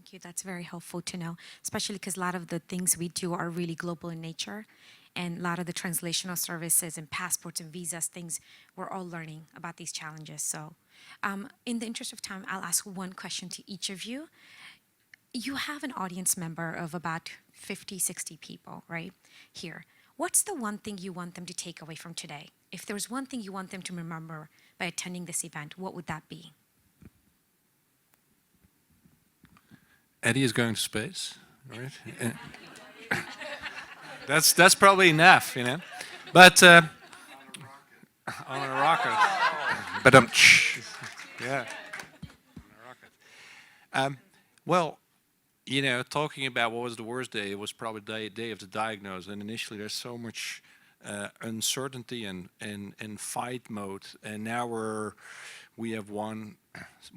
Thank you. That's very helpful to know, especially because a lot of the things we do are really global in nature. And a lot of the translational services and passports and visas, things, we're all learning about these challenges. So, in the interest of time, I'll ask one question to each of you. You have an audience member of about 50, 60 people, right? Here. What's the one thing you want them to take away from today? If there's one thing you want them to remember by attending this event, what would that be? Eddie is going to space, right? That's probably enough, you know. But on a rocket. But Yeah, on a rocket. Well, you know, talking about what was the worst day, it was probably the day of the diagnosis. And initially, there's so much uncertainty and fight mode. And now we have one.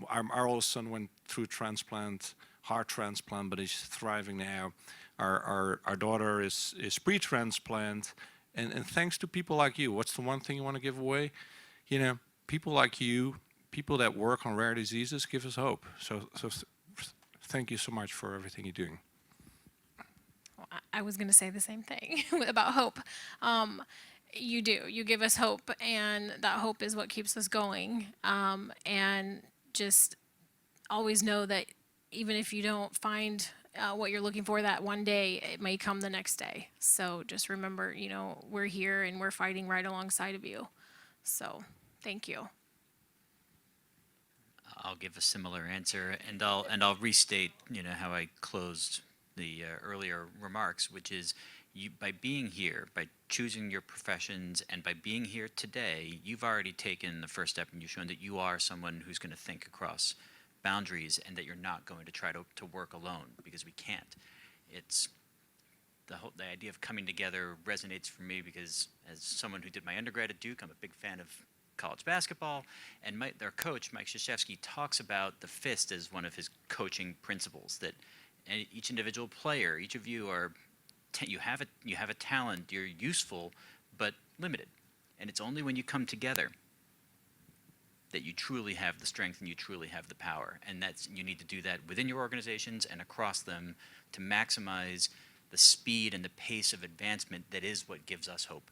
Our oldest son went through transplant, heart transplant, but he's thriving now. Our daughter is pre-transplant, and thanks to people like you. What's the one thing you want to give away? You know, people like you, people that work on rare diseases, give us hope. So thank you so much for everything you're doing. Well, I was going to say the same thing about hope. You do. You give us hope, and that hope is what keeps us going. And just always know that even if you don't find what you're looking for that one day, it may come the next day. So just remember, you know, we're here and we're fighting right alongside of you. So thank you. I'll give a similar answer, and I'll restate, you know, how I closed the earlier remarks, which is you, by being here, by choosing your professions, and by being here today, you've already taken the first step, and you've shown that you are someone who's going to think across boundaries, and that you're not going to try to work alone, because we can't. It's the idea of coming together resonates for me because as someone who did my undergrad at Duke, I'm a big fan of college basketball, and their coach, Mike Krzyzewski, talks about the fist as one of his coaching principles, that each individual player, each of you are, you have a talent, you're useful, but limited. And it's only when you come together that you truly have the strength and you truly have the power. And you need to do that within your organizations and across them to maximize the speed and the pace of advancement that is what gives us hope.